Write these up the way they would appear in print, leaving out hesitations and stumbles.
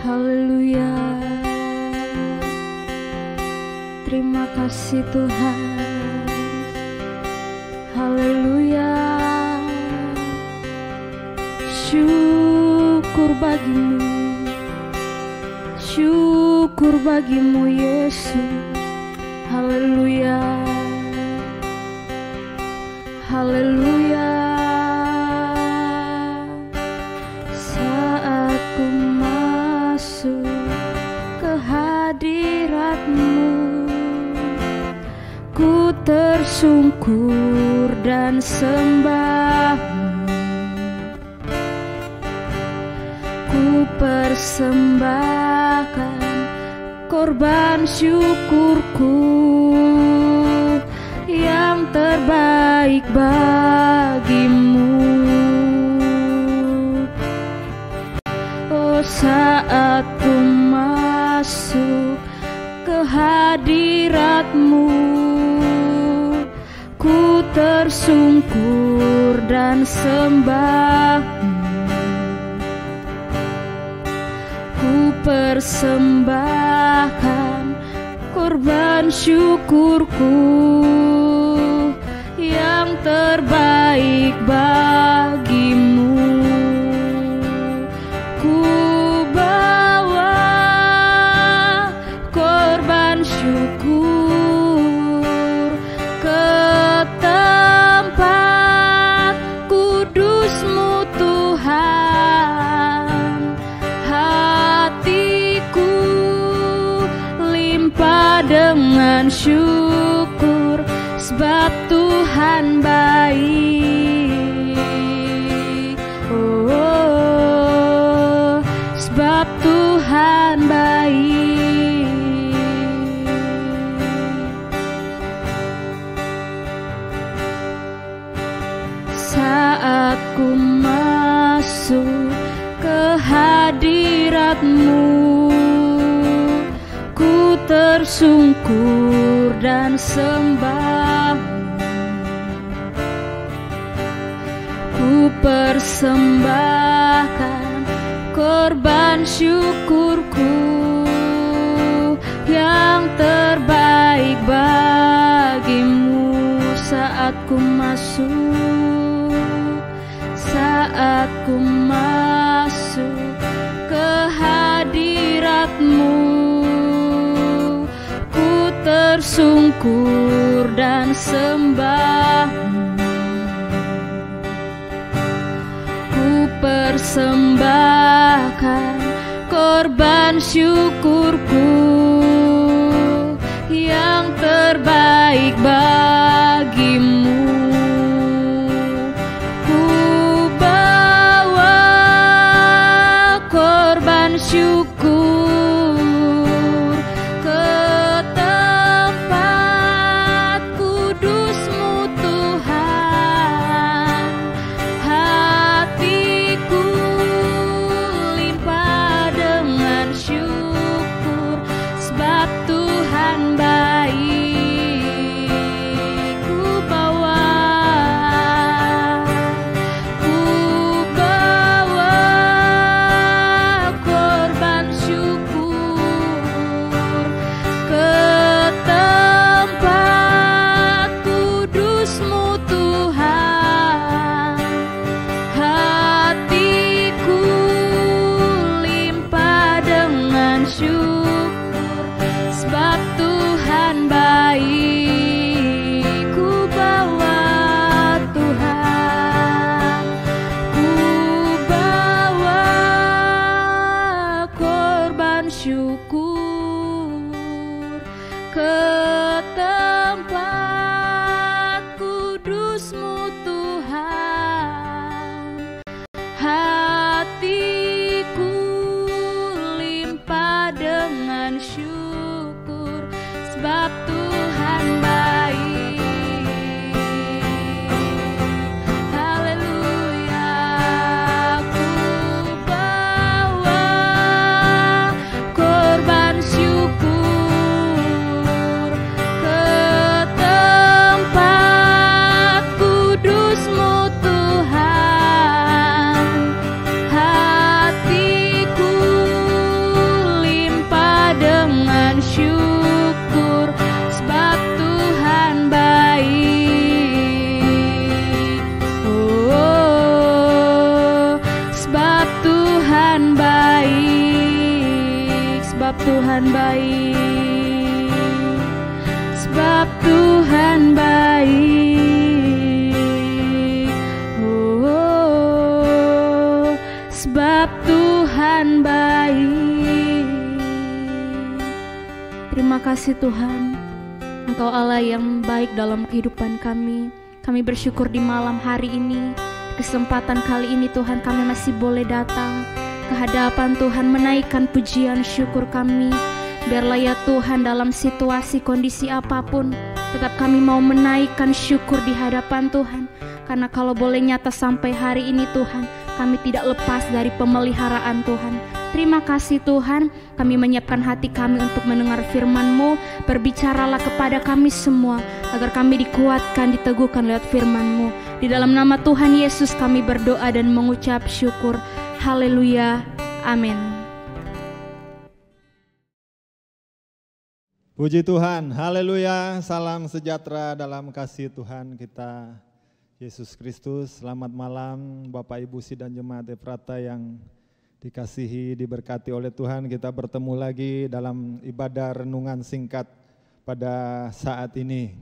Haleluya. Terima kasih Tuhan. Haleluya. Syukur bagimu. Syukur bagimu Yesus. Haleluya. Haleluya. Saat ku masuk ke hadirat-Mu, ku tersungkur dan sembah-Mu. Ku persembahkan korban syukurku yang terbaik bagimu. Oh, saat ku masuk ke hadirat-Mu, ku tersungkur dan sembah-Mu. Ku persembahkan korban syukurku yang terbaik bagimu. Ku bawa korban syukur ke tempat kudus-Mu Tuhan. Hatiku limpah dengan syukur, sebab Tuhan baik. Oh, sebab Tuhan baik. Saat ku masuk ke hadirat-Mu, ku tersungkur dan sembah-Mu. Ku persembahkan korban syukurku yang terbaik bagimu. Saat ku masuk, saat ku masuk ke hadirat-Mu, ku tersungkur dan sembah-Mu. Ku persembahkan korban syukurku yang terbaik bagimu. Ku bawa korban syukur ke tempat kudus-Mu Tuhan. Hatiku limpah dengan syukur, sebab Tuhan baik. Ku bawa korban Tuhan baik, sebab Tuhan baik. Oh, sebab Tuhan baik. Terima kasih Tuhan, Engkau Allah yang baik dalam kehidupan kami. Kami bersyukur di malam hari ini, kesempatan kali ini Tuhan kami masih boleh datang ke hadapan Tuhan, menaikkan pujian syukur kami. Biarlah ya Tuhan dalam situasi kondisi apapun, tetap kami mau menaikkan syukur di hadapan Tuhan. Karena kalau boleh nyata sampai hari ini Tuhan, kami tidak lepas dari pemeliharaan Tuhan. Terima kasih Tuhan, kami menyiapkan hati kami untuk mendengar firman-Mu. Berbicaralah kepada kami semua, agar kami dikuatkan, diteguhkan lewat firman-Mu. Di dalam nama Tuhan Yesus kami berdoa dan mengucap syukur. Haleluya, amin. Puji Tuhan, haleluya, salam sejahtera dalam kasih Tuhan kita Yesus Kristus. Selamat malam Bapak Ibu Sidang Jemaat Efrata yang dikasihi, diberkati oleh Tuhan. Kita bertemu lagi dalam ibadah renungan singkat pada saat ini.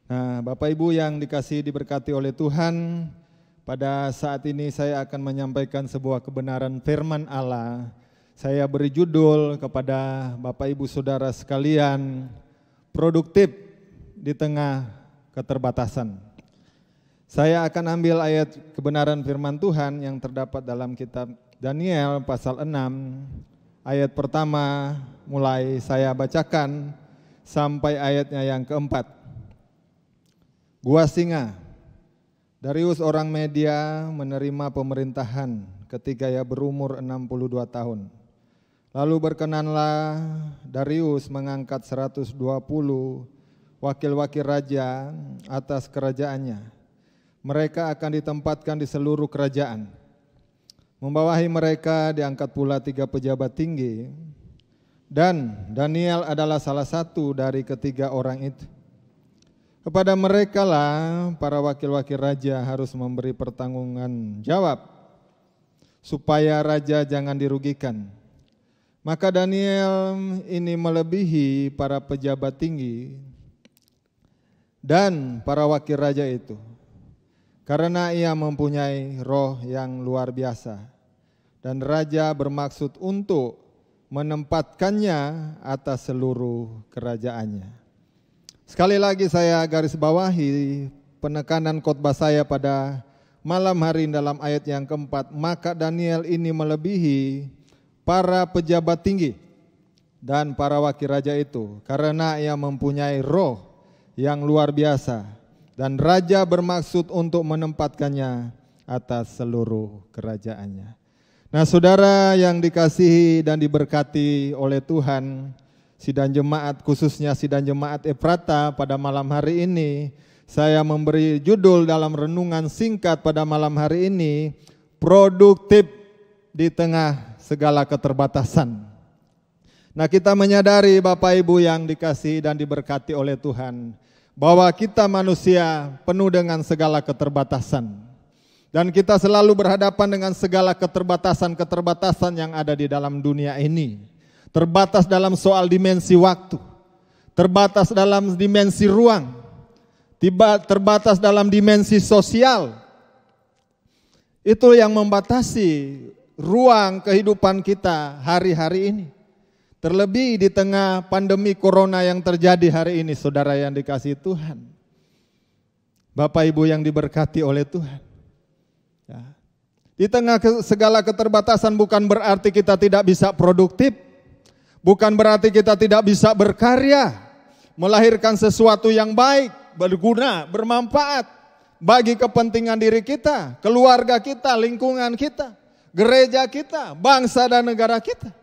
Nah, Bapak Ibu yang dikasihi, diberkati oleh Tuhan, pada saat ini saya akan menyampaikan sebuah kebenaran firman Allah. Saya beri judul kepada Bapak Ibu Saudara sekalian, produktif di tengah keterbatasan. Saya akan ambil ayat kebenaran firman Tuhan yang terdapat dalam kitab Daniel pasal 6, ayat pertama mulai saya bacakan sampai ayatnya yang keempat. Gua singa, Darius orang Media menerima pemerintahan ketika ia berumur 62 tahun. Lalu berkenanlah Darius mengangkat 120 wakil-wakil raja atas kerajaannya. Mereka akan ditempatkan di seluruh kerajaan. Membawahi mereka diangkat pula 3 pejabat tinggi, dan Daniel adalah salah satu dari ketiga orang itu. Kepada mereka lah para wakil-wakil raja harus memberi pertanggungan jawab, supaya raja jangan dirugikan. Maka Daniel ini melebihi para pejabat tinggi dan para wakil raja itu, karena ia mempunyai roh yang luar biasa, dan raja bermaksud untuk menempatkannya atas seluruh kerajaannya. Sekali lagi saya garis bawahi penekanan khotbah saya pada malam hari dalam ayat yang keempat. Maka Daniel ini melebihi para pejabat tinggi dan para wakil raja itu, karena ia mempunyai roh yang luar biasa, dan raja bermaksud untuk menempatkannya atas seluruh kerajaannya. Nah, saudara yang dikasihi dan diberkati oleh Tuhan, sidang jemaat, khususnya sidang jemaat Efrata, pada malam hari ini saya memberi judul dalam renungan singkat pada malam hari ini, produktif di tengah segala keterbatasan. Nah, kita menyadari Bapak Ibu yang dikasihi dan diberkati oleh Tuhan, bahwa kita manusia penuh dengan segala keterbatasan. Dan kita selalu berhadapan dengan segala keterbatasan-keterbatasan yang ada di dalam dunia ini. Terbatas dalam soal dimensi waktu, terbatas dalam dimensi ruang, terbatas dalam dimensi sosial. Itu yang membatasi ruang kehidupan kita hari-hari ini. Terlebih di tengah pandemi corona yang terjadi hari ini, saudara yang dikasihi Tuhan, Bapak Ibu yang diberkati oleh Tuhan. Ya. Di tengah segala keterbatasan bukan berarti kita tidak bisa produktif, bukan berarti kita tidak bisa berkarya, melahirkan sesuatu yang baik, berguna, bermanfaat bagi kepentingan diri kita, keluarga kita, lingkungan kita, gereja kita, bangsa dan negara kita.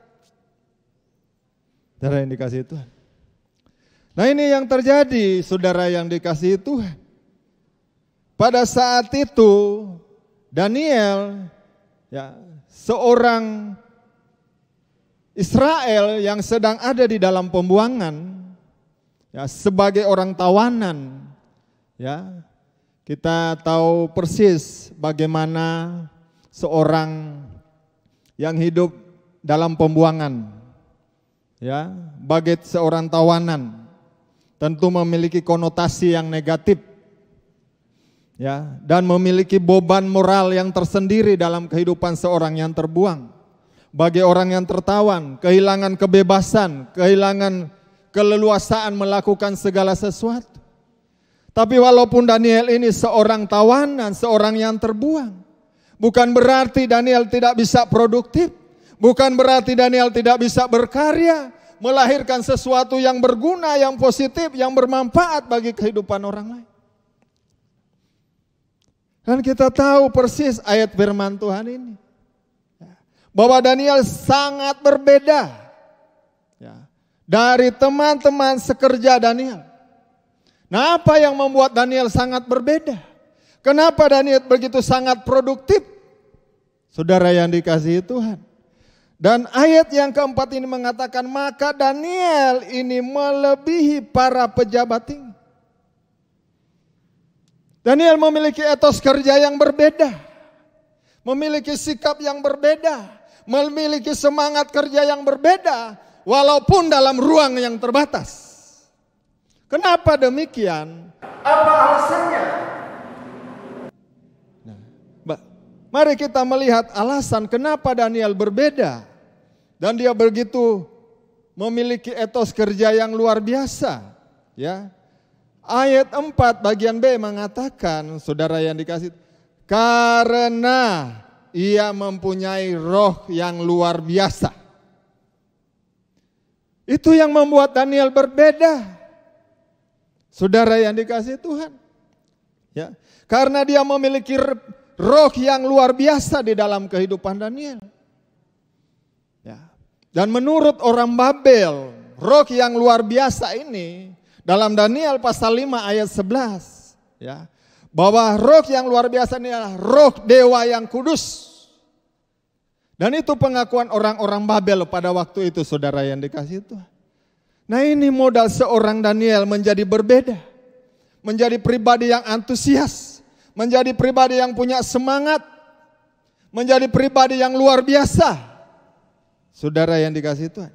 Saudara yang dikasihi Tuhan. Nah, ini yang terjadi, saudara yang dikasihi Tuhan. Pada saat itu Daniel, ya, seorang Israel yang sedang ada di dalam pembuangan, ya, sebagai orang tawanan, ya, kita tahu persis bagaimana seorang yang hidup dalam pembuangan, ya, bagi seorang tawanan tentu memiliki konotasi yang negatif, ya, dan memiliki beban moral yang tersendiri dalam kehidupan seorang yang terbuang. Bagi orang yang tertawan, kehilangan kebebasan, kehilangan keleluasaan melakukan segala sesuatu. Tapi walaupun Daniel ini seorang tawanan, seorang yang terbuang, bukan berarti Daniel tidak bisa produktif, bukan berarti Daniel tidak bisa berkarya, melahirkan sesuatu yang berguna, yang positif, yang bermanfaat bagi kehidupan orang lain. Dan kita tahu persis ayat firman Tuhan ini, bahwa Daniel sangat berbeda, ya, dari teman-teman sekerja Daniel. Nah, apa yang membuat Daniel sangat berbeda? Kenapa Daniel begitu sangat produktif? Saudara yang dikasihi Tuhan. Dan ayat yang keempat ini mengatakan, maka Daniel ini melebihi para pejabat tinggi. Daniel memiliki etos kerja yang berbeda, memiliki sikap yang berbeda, memiliki semangat kerja yang berbeda, walaupun dalam ruang yang terbatas. Kenapa demikian? Apa alasannya? Nah, mari kita melihat alasan kenapa Daniel berbeda. Dan dia begitu memiliki etos kerja yang luar biasa. Ya. Ayat 4 bagian B mengatakan, saudara yang dikasih, karena ia mempunyai roh yang luar biasa. Itu yang membuat Daniel berbeda. Saudara yang dikasihi Tuhan. Ya, karena dia memiliki roh yang luar biasa di dalam kehidupan Daniel. Ya. Dan menurut orang Babel, roh yang luar biasa ini dalam Daniel pasal 5 ayat 11, ya, bahwa roh yang luar biasa ini adalah roh dewa yang kudus. Dan itu pengakuan orang-orang Babel pada waktu itu, saudara yang dikasihi Tuhan. Nah, ini modal seorang Daniel menjadi berbeda. Menjadi pribadi yang antusias. Menjadi pribadi yang punya semangat. Menjadi pribadi yang luar biasa. Saudara yang dikasihi Tuhan.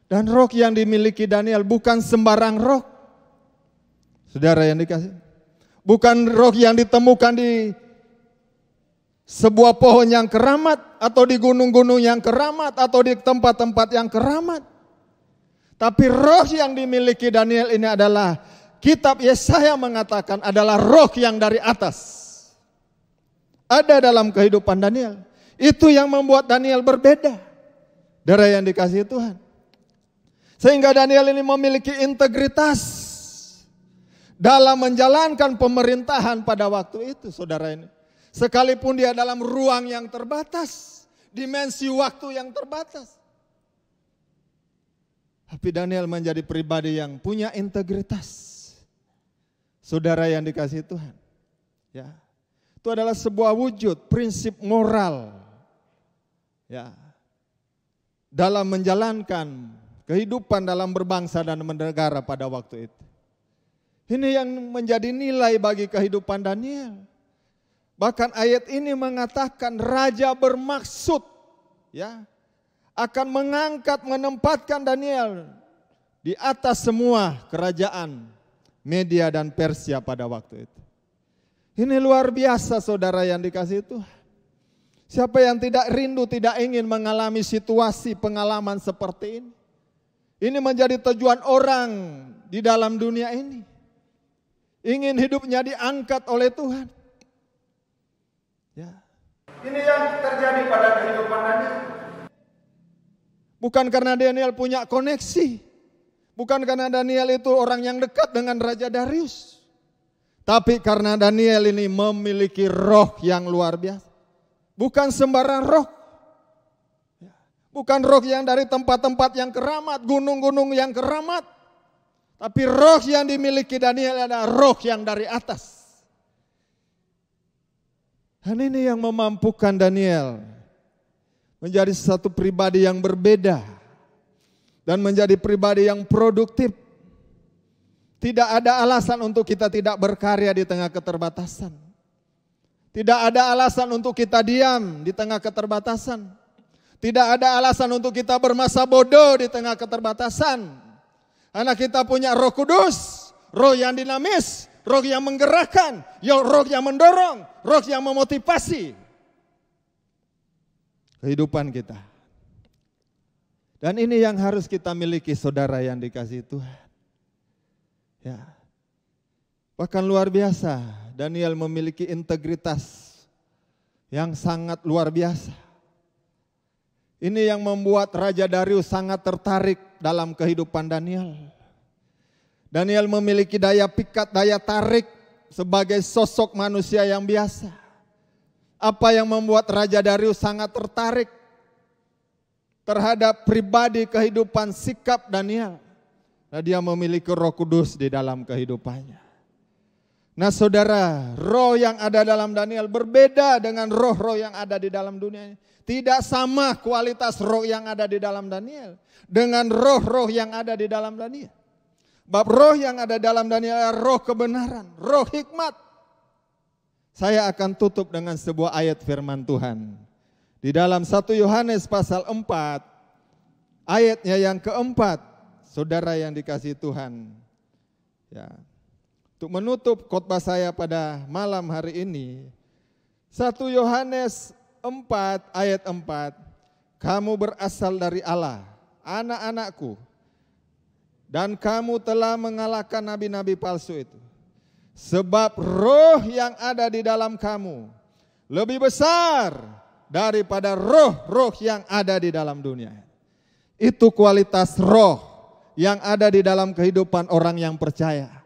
Dan roh yang dimiliki Daniel bukan sembarang roh. Saudara yang dikasihi. Bukan roh yang ditemukan di sebuah pohon yang keramat, atau di gunung-gunung yang keramat, atau di tempat-tempat yang keramat. Tapi roh yang dimiliki Daniel ini adalah, kitab Yesaya mengatakan adalah roh yang dari atas. Ada dalam kehidupan Daniel. Itu yang membuat Daniel berbeda. Saudara yang dikasihi Tuhan. Sehingga Daniel ini memiliki integritas dalam menjalankan pemerintahan pada waktu itu, saudara ini. Sekalipun dia dalam ruang yang terbatas, dimensi waktu yang terbatas. Tapi Daniel menjadi pribadi yang punya integritas. Saudara yang dikasihi Tuhan. Ya. Itu adalah sebuah wujud prinsip moral. Ya. Dalam menjalankan kehidupan dalam berbangsa dan bernegara pada waktu itu. Ini yang menjadi nilai bagi kehidupan Daniel. Bahkan ayat ini mengatakan raja bermaksud, ya, akan mengangkat, menempatkan Daniel di atas semua kerajaan Media dan Persia pada waktu itu. Ini luar biasa, saudara yang dikasihi Tuhan. Siapa yang tidak rindu, tidak ingin mengalami situasi pengalaman seperti ini? Ini menjadi tujuan orang di dalam dunia ini. Ingin hidupnya diangkat oleh Tuhan. Ya. Ini yang terjadi pada kehidupan Daniel. Bukan karena Daniel punya koneksi. Bukan karena Daniel itu orang yang dekat dengan Raja Darius. Tapi karena Daniel ini memiliki roh yang luar biasa. Bukan sembarang roh. Bukan roh yang dari tempat-tempat yang keramat, gunung-gunung yang keramat. Tapi roh yang dimiliki Daniel adalah roh yang dari atas. Dan ini yang memampukan Daniel menjadi satu pribadi yang berbeda. Dan menjadi pribadi yang produktif. Tidak ada alasan untuk kita tidak berkarya di tengah keterbatasan. Tidak ada alasan untuk kita diam di tengah keterbatasan. Tidak ada alasan untuk kita bermasa bodoh di tengah keterbatasan. Karena kita punya Roh Kudus, roh yang dinamis, roh yang menggerakkan, roh yang mendorong, roh yang memotivasi kehidupan kita. Dan ini yang harus kita miliki, saudara yang dikasihi Tuhan. Ya. Bahkan luar biasa, Daniel memiliki integritas yang sangat luar biasa. Ini yang membuat Raja Darius sangat tertarik dalam kehidupan Daniel. Daniel memiliki daya pikat, daya tarik sebagai sosok manusia yang biasa. Apa yang membuat Raja Darius sangat tertarik terhadap pribadi kehidupan sikap Daniel? Nah, dia memiliki Roh Kudus di dalam kehidupannya. Nah saudara, roh yang ada dalam Daniel berbeda dengan roh-roh yang ada di dalam dunia ini. Tidak sama kualitas roh yang ada di dalam Daniel dengan roh-roh yang ada di dalam Daniel. Bab roh yang ada dalam Daniel adalah roh kebenaran, roh hikmat. Saya akan tutup dengan sebuah ayat firman Tuhan. Di dalam 1 Yohanes pasal 4, ayatnya yang keempat, saudara yang dikasihi Tuhan. Ya. Untuk menutup khotbah saya pada malam hari ini, 1 Yohanes 4 ayat 4, kamu berasal dari Allah, anak-anakku, dan kamu telah mengalahkan nabi-nabi palsu itu. Sebab roh yang ada di dalam kamu lebih besar daripada roh-roh yang ada di dalam dunia. Itu kualitas roh yang ada di dalam kehidupan orang yang percaya.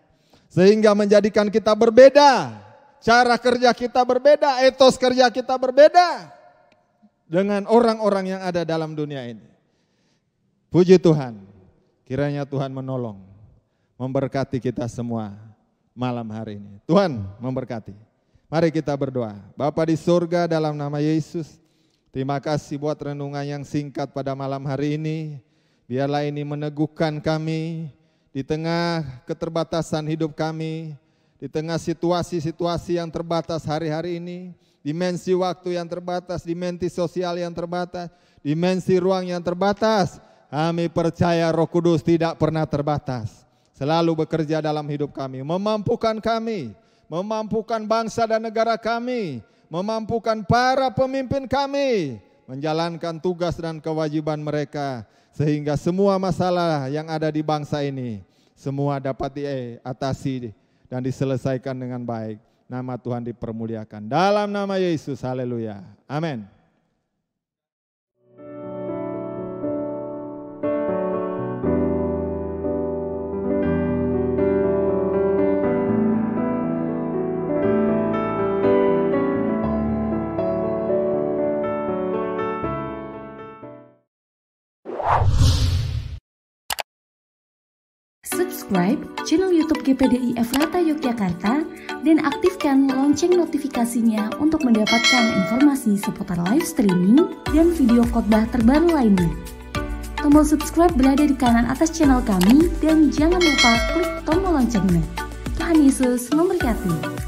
Sehingga menjadikan kita berbeda. Cara kerja kita berbeda, etos kerja kita berbeda dengan orang-orang yang ada dalam dunia ini. Puji Tuhan, kiranya Tuhan menolong, memberkati kita semua malam hari ini. Tuhan memberkati. Mari kita berdoa. Bapa di surga, dalam nama Yesus, terima kasih buat renungan yang singkat pada malam hari ini. Biarlah ini meneguhkan kami di tengah keterbatasan hidup kami, di tengah situasi-situasi yang terbatas hari-hari ini, dimensi waktu yang terbatas, dimensi sosial yang terbatas, dimensi ruang yang terbatas. Kami percaya Roh Kudus tidak pernah terbatas, selalu bekerja dalam hidup kami, memampukan bangsa dan negara kami, memampukan para pemimpin kami, menjalankan tugas dan kewajiban mereka, sehingga semua masalah yang ada di bangsa ini, semua dapat diatasi dan diselesaikan dengan baik. Nama Tuhan dipermuliakan. Dalam nama Yesus, haleluya. Amin. Subscribe channel YouTube GPDI Efrata Yogyakarta dan aktifkan lonceng notifikasinya untuk mendapatkan informasi seputar live streaming dan video khotbah terbaru lainnya. Tombol subscribe berada di kanan atas channel kami dan jangan lupa klik tombol loncengnya. Tuhan Yesus memberkati.